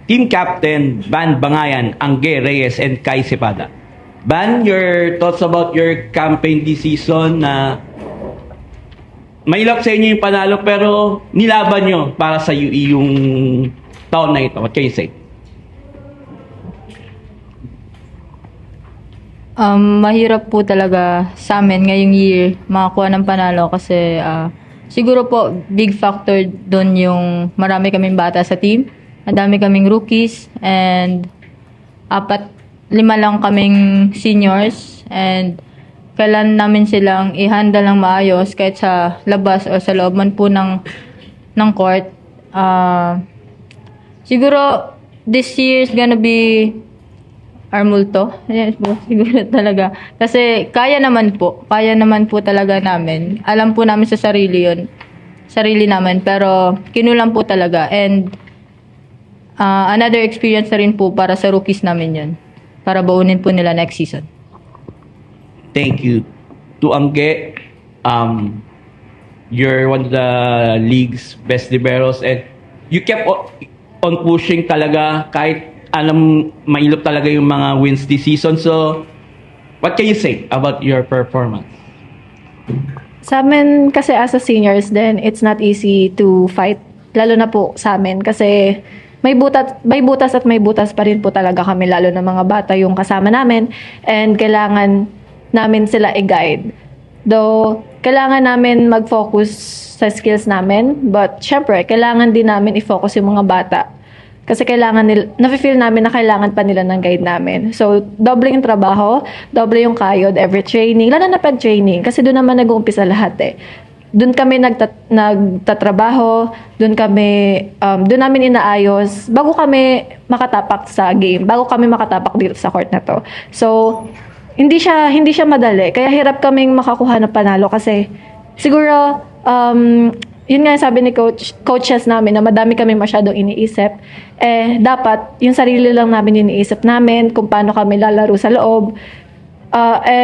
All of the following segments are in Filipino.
Team Captain Van Bangayan, Angge Reyes, and Kai Cepada. Van, your thoughts about your campaign this season na mahirap sa inyo yung panalo pero nilaban nyo para sa UE yung taon na ito. What can you say? Mahirap po talaga sa amin ngayong year makakuha ng panalo kasi siguro po big factor doon yung marami kaming bata sa team. Madami kaming rookies and 5 lang kaming seniors and kailan namin silang i-handle ng maayos kahit sa labas o sa loob man po ng court. Siguro this year is gonna be our multo. Yes, siguro talaga. Kasi kaya naman po talaga namin. Alam po namin sa sarili yun. Sarili namin. Pero kinulang po talaga. And another experience na rin po para sa rookies namin yun. Para baunin po nila next season. Thank you. To Angge, you're one of the league's best liberos and you kept on pushing talaga kahit alam mailot talaga yung mga wins this season. So, what can you say about your performance? Sa amin kasi as a seniors then it's not easy to fight. Lalo na po sa amin kasi may butas at may butas pa rin po talaga kami lalo na mga bata yung kasama namin and kailangan namin sila i-guide. Though, kailangan namin mag-focus sa skills namin but syempre, kailangan din namin i-focus yung mga bata. Kasi kailangan nila, nafe-feel namin na kailangan pa nila ng guide namin. So, doble yung trabaho, doble yung kayod, every training, lalo na pag-training. Kasi doon naman nag-uumpisa lahat eh. Doon kami nagtatrabaho, doon namin inaayos, bago kami makatapak sa game, bago kami makatapak dito sa court na to. So, hindi siya madali. Kaya hirap kaming makakuha ng panalo kasi siguro, yun nga sabi ni coaches namin na madami kami masyadong iniisip. Dapat yung sarili lang namin iniisip namin kung paano kami lalaro sa loob.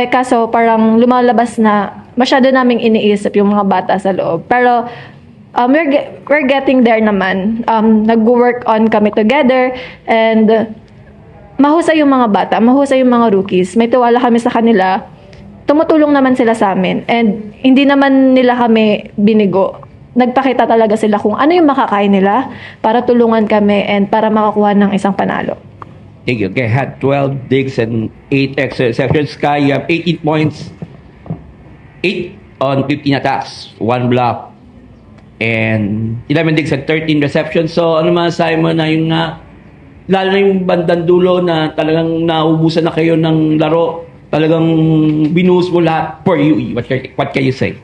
Kaso parang lumalabas na masyado naming iniisip yung mga bata sa loob. Pero we're getting there naman. Nag-work on kami together and mahusay yung mga bata, mahusay yung mga rookies. May tiwala kami sa kanila. Tumutulong naman sila sa amin and hindi naman nila kami binigo. Nagpakita talaga sila kung ano yung makakain nila para tulungan kami and para makakuha ng isang panalo. Thank you. Okay, had 12 digs and 8 extra receptions. Sky, you have 18 points, 8 on 15 attacks, 1 block, and 11 digs and 13 receptions. So, ano masasabi mo na yung lalo na yung bandang dulo na talagang naubusan na kayo ng laro, talagang binuhos mo lahat for UE. What can you say?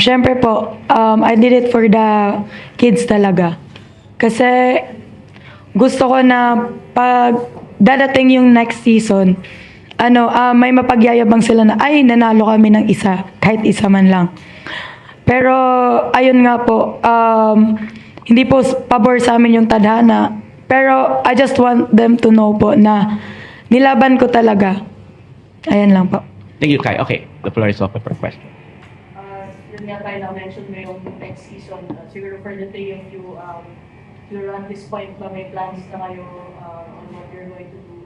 Syempre po, I did it for the kids talaga. Kasi gusto ko na pag dadating yung next season, may mapagyayabang sila na, ay, nanalo kami ng isa, kahit isa man lang. Pero, ayun nga po, hindi po pabor sa amin yung tadhana. Pero, I just want them to know po na nilaban ko talaga. Ayan lang po. Thank you, Kai. Okay, the floor is open for question. Yun nga tayo na-mention mo yung next season. Siguro for the three of you, siguro at this point ba may plans na kayo on what you're going to do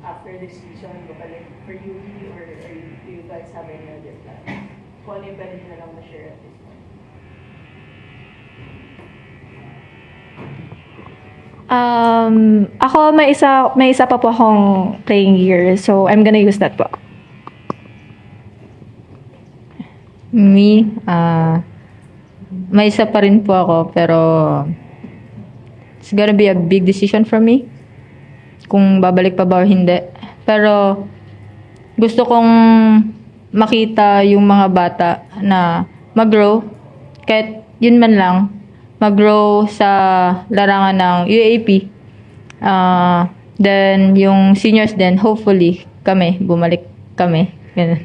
after this season? Like for you or do you guys have any other plans? Kung ano yung pwede nyo na lang ma-share at this point? Ako may isa pa po akong playing year so I'm gonna use that po. Me, may isa pa rin po ako pero it's gonna be a big decision for me kung babalik pa ba o hindi. Pero gusto kong makita yung mga bata na mag-grow kahit yun man lang, mag-grow sa larangan ng UAP. Then yung seniors din, hopefully bumalik kami. Ganun.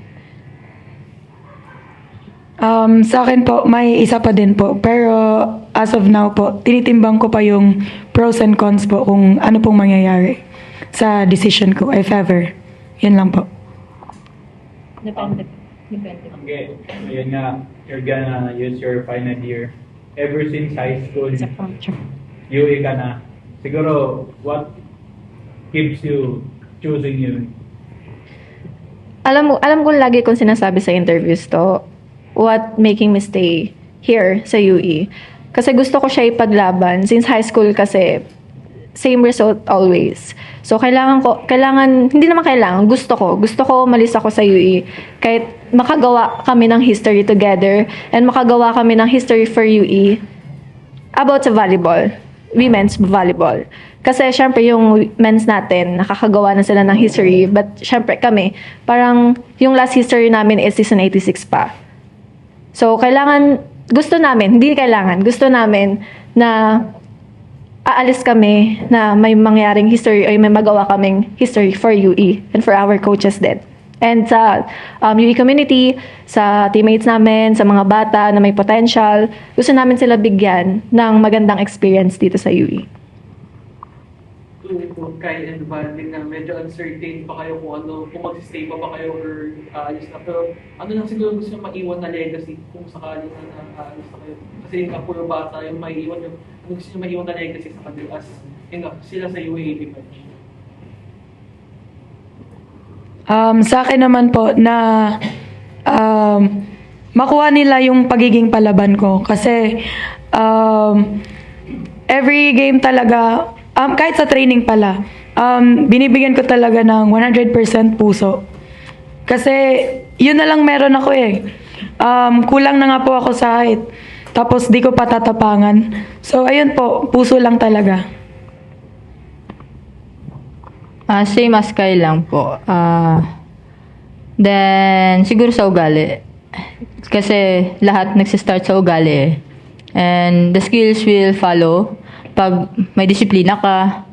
Sa akin po, may isa pa din po. Pero as of now po, tinitimbang ko pa yung pros and cons po kung ano pong mangyayari sa decision ko, if ever. Yan lang po. Depende. Okay, ayun nga, you're gonna use your final year. Ever since high school, UE ka na. Siguro, what keeps you choosing UE? Alam ko lagi kong sinasabi sa interviews to, what making me stay here sa UE. Kasi gusto ko siya ipaglaban. Since high school kasi, same result always. So, hindi naman kailangan, gusto ko umalis ako sa UE. Kahit makagawa kami ng history together and makagawa kami ng history for UE about sa volleyball, women's volleyball. Kasi syempre yung men's natin, nakakagawa na sila ng history. But syempre kami, parang yung last history namin is season 86 pa. So gusto namin na aalis kami na may mangyaring history o may magawa kaming history for UE and for our coaches din. And sa UE community, sa teammates namin, sa mga bata na may potential, gusto namin sila bigyan ng magandang experience dito sa UE. Kung Kyle and Val, din na medyo uncertain pa kayo kung mag-stay pa ba kayo or aalis na. Pero ano lang siguro gusto nyo maiwan na legacy kung sakali na aalis na kayo. Kasi yung puro bata, yung maiiwan yung, ano gusto nyo maiwan na legacy sa kanila as sila sa UAAP match. Sa akin naman po na makuha nila yung pagiging palaban ko. Kasi every game talaga, kahit sa training pala, binibigyan ko talaga ng 100% puso. Kasi yun na lang meron ako eh. Kulang na nga po ako sa height. Tapos di ko patatapangan. So ayun po, puso lang talaga. Same as Kyle lang po. Then, siguro sa ugali. Kasi lahat nagsistart sa ugali eh. And the skills will follow. Pag may disiplina ka,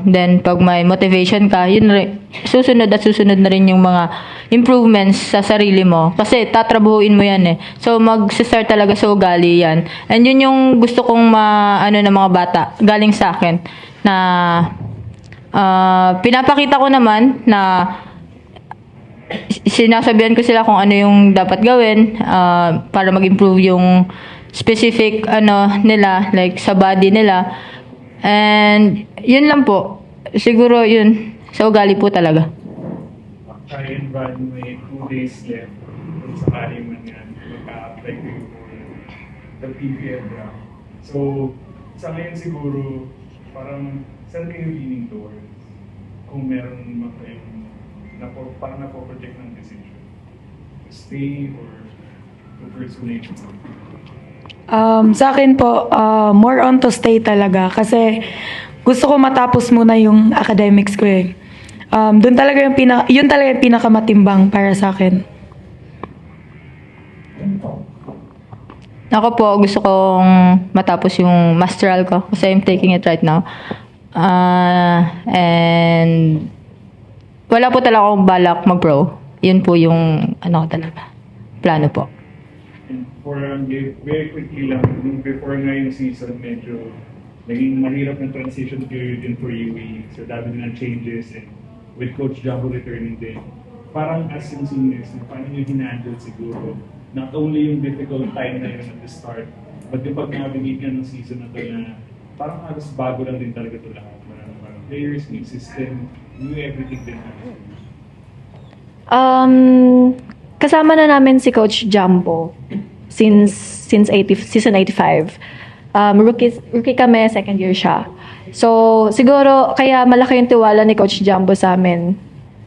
then pag may motivation ka, yun rin, susunod na rin yung mga improvements sa sarili mo. Kasi tatrabuhuin mo yan eh. So, mag-start talaga sa ugali yan. And yun yung gusto kong ng mga bata, galing sa akin, na pinapakita ko naman na sinasabihan ko sila kung ano yung dapat gawin para mag-improve yung specific nila, like sa body nila. And yun lang po. Siguro yun, sa ugali po talaga. Kyle and Val, may 2 days left kung sakali man yan, magka-apply kayo for the PPL draft. So, sa ngayon siguro, parang saan kayo leaning towards? Kung meron naman kayong parang napo-project ng decision? To stay or to pursue nature? Sa akin po, more on to stay talaga. Kasi gusto ko matapos muna yung academics ko eh. Yun talaga yung pinakamatimbang para sa akin. Ako po, gusto kong matapos yung masteral ko kasi I'm taking it right now. And wala po talaga akong balak mag-pro. Yun po yung talaga. Plano po. And for very quickly lang, before nga yung season, medyo naging mahirap ng transition period din for UE. So dami din ng changes and with Coach Jumbo returning din. Parang as yung seniors, paano nyo hinandle siguro not only yung difficult time na yun at the start, but yung pag-navigate nga ng season na to na parang halos bago lang din talaga ito lahat. Parang players, new system, new everything din. Kasama na namin si Coach Jumbo since season 85. Rookie kami, second year siya. So, siguro, kaya malaki yung tiwala ni Coach Jumbo sa amin.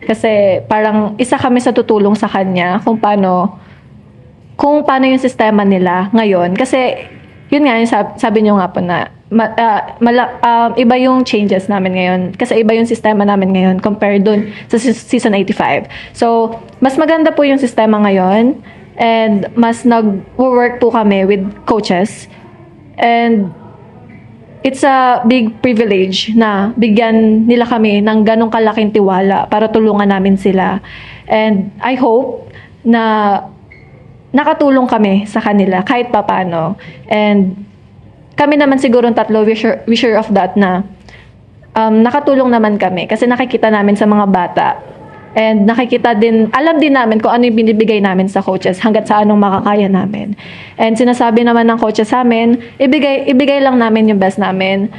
Kasi parang isa kami sa tutulong sa kanya kung paano yung sistema nila ngayon. Kasi, yun nga, yung sabi niyo nga po na iba yung changes namin ngayon. Kasi iba yung sistema namin ngayon compared dun sa season 85. So, mas maganda po yung sistema ngayon and mas nag-work po kami with coaches. And it's a big privilege na bigyan nila kami ng ganong kalaking tiwala para tulungan namin sila. And I hope na nakatulong kami sa kanila kahit papano. And kami naman siguro tatlo, we sure of that na nakatulong naman kami kasi nakikita namin sa mga bata And nakikita din, alam din namin kung ano yung binibigay namin sa coaches hanggat sa anong makakaya namin. And sinasabi naman ng coaches sa amin, ibigay lang namin yung best namin.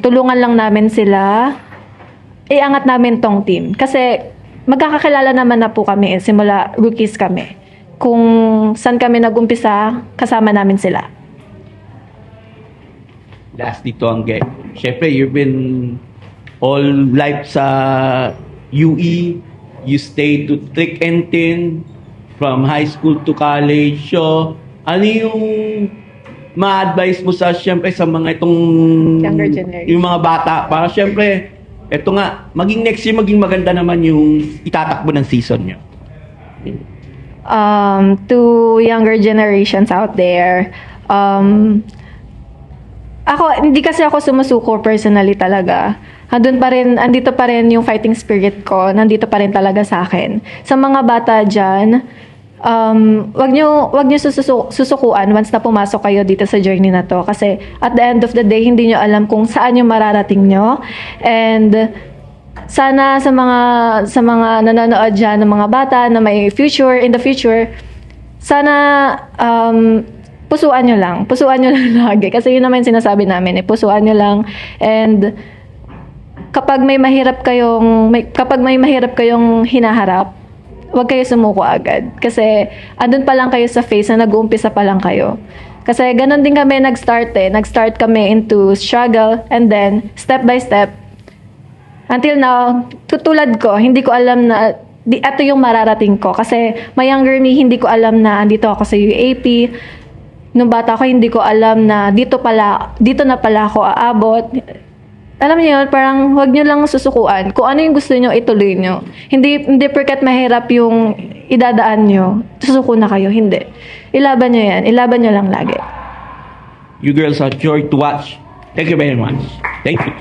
Tulungan lang namin sila. Iangat namin tong team. Kasi magkakakilala naman na po kami simula rookies kami. Kung saan kami nag-umpisa, kasama namin sila. Lastly, Tongge, syempre, you've been all life sa UE. You stayed to thick and thin from high school to college. So, ano yung ma-advise mo sa, syempre, sa mga itong Younger generation. yung mga bata para syempre, eto nga, maging next year, maging maganda naman yung itatakbo ng season nyo. To younger generations out there, hindi kasi ako sumusuko personally talaga. Andito pa rin yung fighting spirit ko, nandito pa rin talaga sa akin. Sa mga bata dyan, wag nyo susukuan once na pumasok kayo dito sa journey na to. Kasi at the end of the day, hindi nyo alam kung saan yung mararating nyo. And sana sa mga nanonood dyan ng mga bata na may future, in the future, sana pusuan nyo lang lagi. Kasi yun naman yung sinasabi namin, pusuan nyo lang. And kapag may mahirap kayong hinaharap, huwag kayo sumuko agad. Kasi andun pa lang kayo sa phase na nag-uumpisa pa lang kayo. Kasi ganun din kami nag-start. Nag-start kami into struggle and then step by step. Until now, tutulad ko, hindi ko alam na ito yung mararating ko. Kasi my younger me, hindi ko alam na andito ako sa UAP. Nung bata ko, hindi ko alam na dito na pala ako aabot. Alam niyo yun, parang huwag niyo lang susukuan. Kung ano yung gusto niyo, ituloy niyo. Hindi porket mahirap yung idadaan niyo, susuko na kayo. Hindi. Ilaban niyo yan. Ilaban niyo lang lagi. You girls are sure to watch. Thank you very much. Thank you.